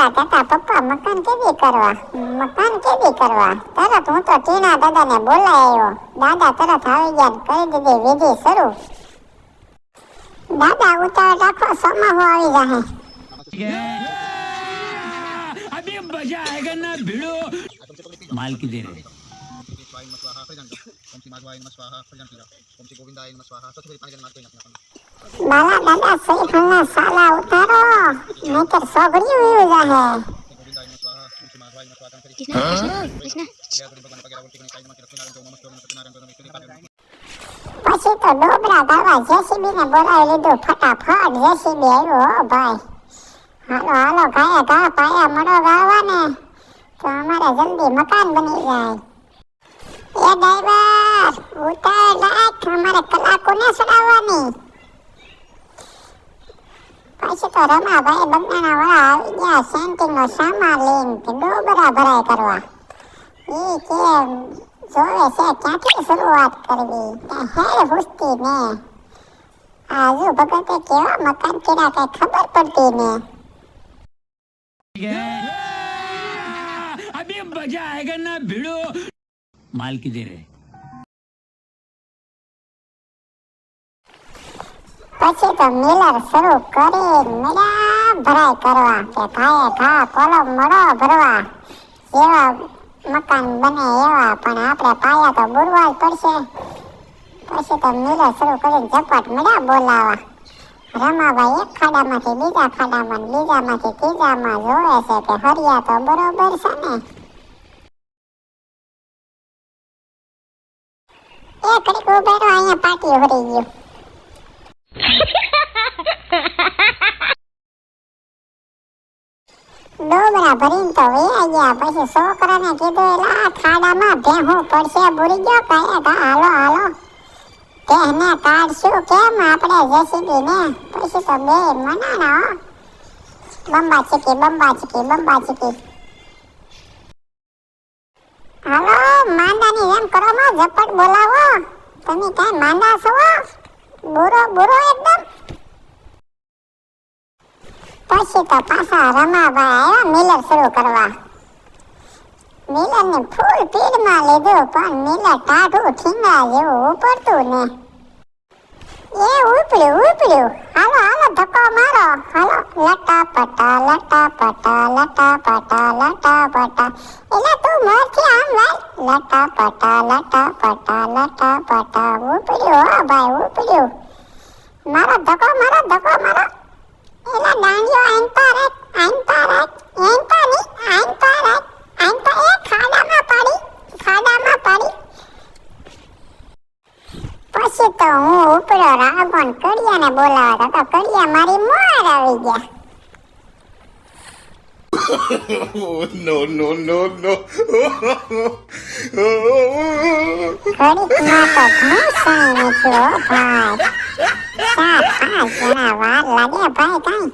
છોકરા કહેતા પપ્પા મકાન કેદી કરવા તરત હું તો ટીના દાદાને બોલાવ્યો. દાદા તરત આવી ગયા, કરી દીધી વિધિ શરૂ. દાદા ઉતાવળ રાખો, સોમાહુ આવી જાહે. अभी मजा आएगा ना भिड़ो माल की दे रहे બાલા દાદા શ્રીફળના સાલા ઉતારો, નહીતર સોગડિયું વયું જાહે. પછી તો ડોબરા ગાવા જેસીબી ને બોલાવી લીધું. ફટાફટ જેસીબી આવ્યું. હો ભાઈ, હાલો હાલો ગાયા ગા પાયા મળો ગાવા ને, તો અમારે જલ્દી મકાન બની જાય. એ ડ્રાઈવર ઉતાર રાખ, અમારે કલાકોને ચડાવવાની. પછી તો રમાભાઈ બગડાના વાળા આવી ગયા સેન્ટિંગનો સામાન લઈને ડોબરા ભરાઈ કરવા. એ કે જોવે છે ક્યાંથી શરૂઆત કરવી, હેડ પૂછતી ને આજુ ભગતે કેવા મકાન કર્યા કઈ ખબર પડતી ને. अभी मजा आएगा ना भिड़ो माल की दे रहे પછી તો મિલર શરૂ કરી મેળા ભરાઈ કરવા કે ઘાએ ઘા કોલમ મળો ભરવા. એવા મકાન બને એવા, પણ આપણે પાયા તો બુરવા જ પડશે. પછી તો મિલર શરૂ કરીને ઝપટ મેળા બોલાવા. રમાભાઈ એક ખાડામાંથી બીજા ખાડામાં, બીજામાંથી ત્રીજામાં જોવે છે કે હરિયા તો બરોબર છે ને. એ કડીક ઉભેરો, અહીંયા પાટી હરી ગયું. ડોબરા ભરીને તો વયા ગયા. પછી છોકરાને કીધું એલા ખાડામાં ભેહું પડશે, બુરી ગયો કાંઈ હાલો હાલો તેને કાઢશું કેમ આપણે જેસીબી ને. પછી તો બે મનાના હો, બંબા ચીકી. હાલો માંદાની એમ કરો માં ઝપટ બોલાવો. તમે કઈ માંદા છો? બુરો એકદમ. પછી તો પાછા રમાભાઈ આવ્યા મિલર શરૂ કરવા. મિલરને ફૂલ પીડમાં લીધું, પણ મિલર ટાઢું ઠીંગા જેવું ઉપડતું ને. એ ઉપડ્યું. હાલો ધક્કો મારો. હાલો લટાપટા. એટલે તું મોરથી આમ વાય. લટાપટા. ઉપડ્યું હો ભાઈ, ઉપડ્યું. મારો ધક્કો મારો. એલા ડાંડિયો આઈન પર રાખ. એ ખાડામાં પડી. પછી તો હું ઉપડ્યો રાગોન કડિયાને બોલાવતા તો કડિયા મારી મોર આવી ગયા. No. ઘડીકમાં તો ઘણું સણી નીકળ્યો ભાઈ. 4-5 જણા વાર લાગે ભાઈ કઈ.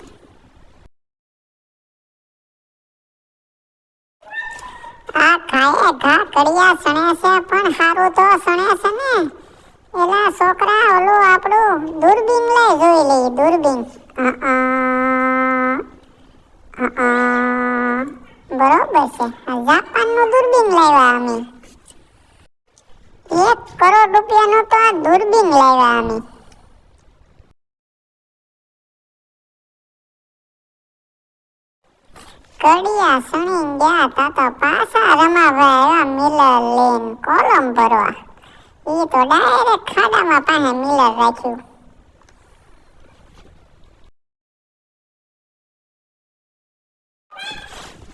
આ ખાએ ઘા કડિયા સણે છે, પણ સારું તો સણે છે ને. એલા છોકરા ઓલું આપણું દૂરબીન લઈ જોઈ લઈ. દૂરબીન બરોબર છે. જાપાનનું દૂરબીન લાવ્યા અમે. 1 કરોડ રૂપિયાનું તો આ દૂરબીન લાવ્યા અમે. કડિયા સણી ગયા તા તો પાછા રમાભાઈ આવ્યા મિલર લઈને કોલમ ભરવા. એ તો ડાયરેક્ટ ખાડામાં પાસે મિલર રાખ્યું.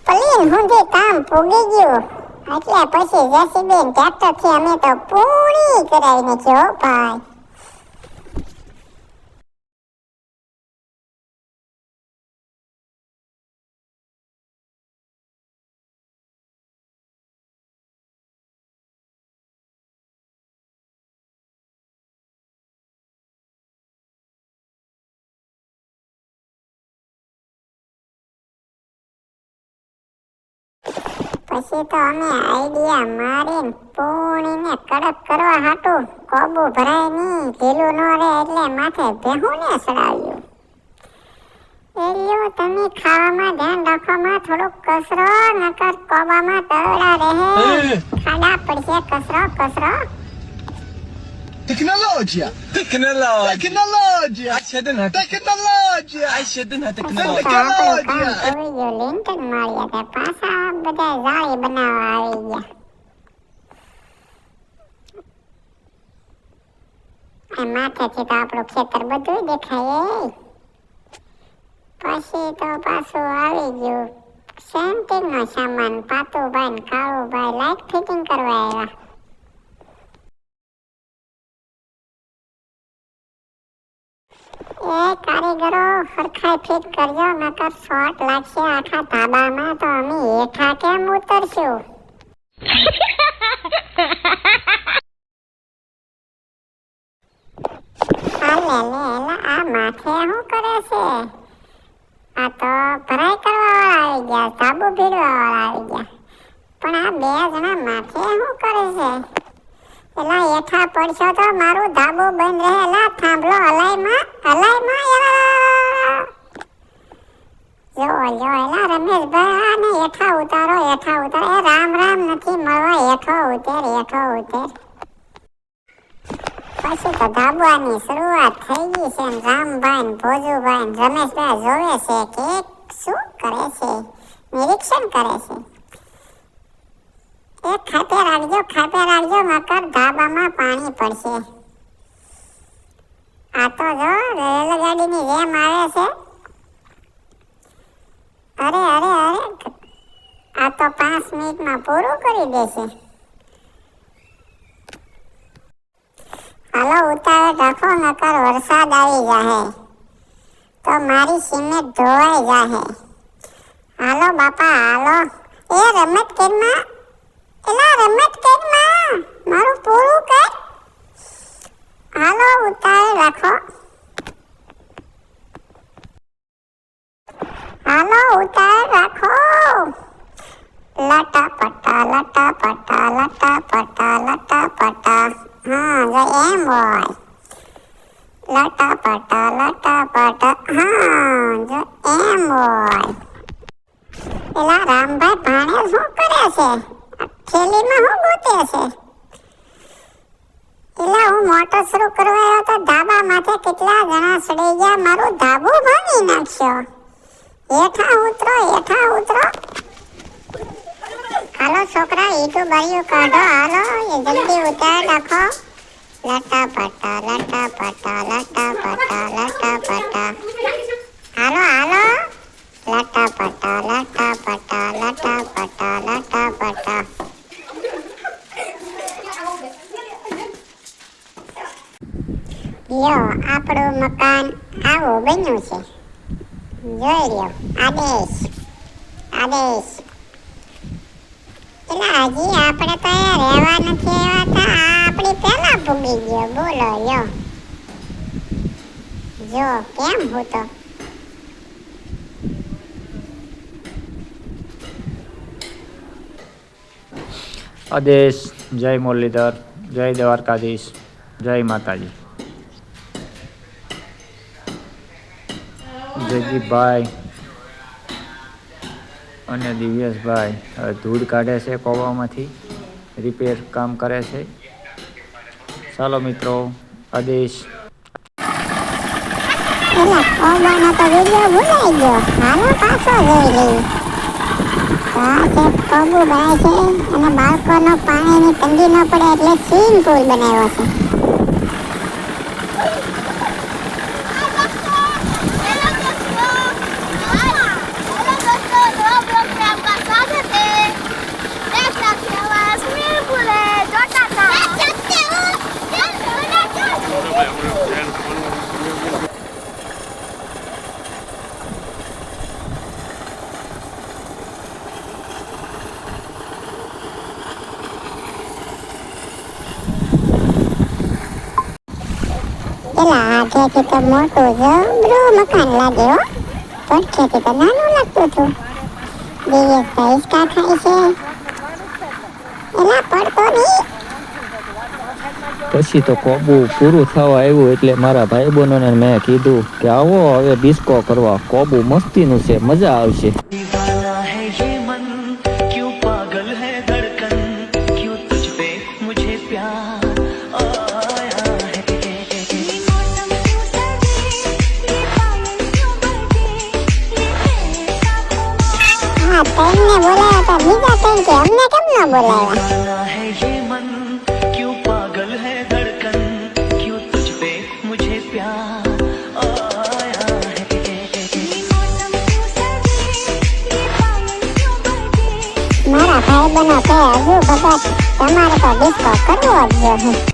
પ્લીન સુધી કામ પૂગી ગયું. એટલે પછી જેસીબી ટ્રેક્ટરથી અમે તો પૂરી કરાવી નાખ્યો ભાઈ. પછી તો અમે આઈડિયા મારીને પૂણીને કડક કરવા હાટું કોબું ભરાય નહીં, ઢીલું ન રહે એટલે માથે ભેહુંને ચડાવ્યું. એલ્યો તમે ખાવામાં ધ્યાન રાખો માં થોડુંક કસરો નકર કોબામાં તરડા રહે ખાડા પડશે કસરો Tecnologia! Tecnologia! Aşağıdın tecnologia! આવી ગયો લેન્ટન માર્યા તે પાછા બધા જાળી બનાવવા આવી ગયા આ માથેથી તો આપણું ખેતર બધું દેખાય પછી તો પાછું આવી ગયું સેન્ટિંગ નો સામાન પાતુભાઈ ને કાળુભાઈ લાઈટ ફિટિંગ કરવા આવ્યા એ કારીગરો હરખાઈ ફિટ કરજો નકર શોર્ટ લાગશે આખા ધાબામાં તો અમે હેઠા કેમ ઉતરશું આ માથે શું કરે છે આ તો ભરાઈ કરવા વાળા આવી ગયા સાબુ ભીડવા વાળા આવી ગયા પણ આ બે જણા માથે શું કરે છે એલા હેઠા પડશો તો મારું ધાબુ બંધ રહેલા થાંભલો હલાઈમાં જો એલા રમેશભાઈ આને હેઠા ઉતારો એ રામ નથી મળવા હેઠો ઉતેર પછી તો ધાબવાની શરૂઆત થઈ ગઈ છે ને રામભાઈ ને ભોજુભાઈ ને રમેશભાઈ જોવે છે કે શું કરે છે નિરીક્ષણ કરે છે એ ખાતે રાખજો મકર ધાબામાં પાણી પડશે આ તો જો રેલગાડીની જેમ આવે છે અરે આ તો 5 મિનિટમાં પૂરું કરી દેશે હાલો ઉતાવળ રાખો નકર વરસાદ આવી જાહે તો મારી સિમેન્ટ ધોવાઈ જાહે હાલો બાપા હાલો એ રમત કેરમાં મારું પૂરું કર હાલો ઉતાવળ રાખો લટા પટા હા જો એમ હોય લટા પટા હા જો એમ હોય એલા રામભાઈ ભાણે શું કરે છે થેલીમાં શું ગોતે છે એલા હું મોટર શરૂ કરવા આવ્યો તો ધાબા માથે કેટલા જણા સડી ગયા મારું ધાબું ભાંગી નાખ્યો હેઠા ઉતરો હાલો છોકરા ઈટું બારીઓ કાઢો હાલો એ જલ્દી ઉતાર રાખો લટા પટા હાલો લટા પટા લ્યો આપણું મકાન આવું બન્યું છે જોઈ લ્યો આદેશ એટલે હજી આપણે તો રહેવા નથી આવ્યા આપણી પહેલા ભૂગી ગયો બોલો લ્યો જો કેમ હું તો આદેશ જય મુરલીધર જય દ્વારકાધીશ જય માતાજી જયદીપભાઈ અને દિવ્યેશભાઈ ધૂળ કાઢે છે કોવામાંથી રિપેર કામ કરે છે ચાલો મિત્રો આદેશ કોબાનો તો વિડિયો ભૂલાઈ ગયો હાલો પાછો જોઈ લઈએ આ છે કોબુ બનાય છે અને બાળકોનો પાણીની તંગી ન પડે એટલે સ્વિમિંગ પૂલ બનાવ્યો છે આખેથી તો મોટું જબરું મકાન લાગે હો પડખેથી તો નાનું લાગતું હતું દિવ્યેશભાઈ હિંચકા ખાય છે એલા પડતો નહીં પછી તો કોબુ પૂરું થવા આવ્યું એટલે મારા ભાઈબંધોને મેં કીધું કે આવો હવે ડિસ્કો કરવા, કોબુ મસ્તીનું છે, મજા આવશે. दीवाना है ये मन क्यों पागल है धड़कन क्यों तुझ पे मुझे प्यार आया है ये मौसम क्यों सर्दी ये पागल क्यों बरदे ये कैसा खुमार હા તેમને બોલાયા હતા, બીજા કઈ કે અમને કેમ ન બોલાયા? दीवाना है ये मन क्यों पागल है धड़कन क्यों तुझ पे मुझे प्यार आया है ये मौसम क्यों सर्दी ये पागल क्यों बरदे મારા ભાઈબંધો કહે હજુ ભગત તમારે તો ડિસ્કો કરવો જ જોઈએ.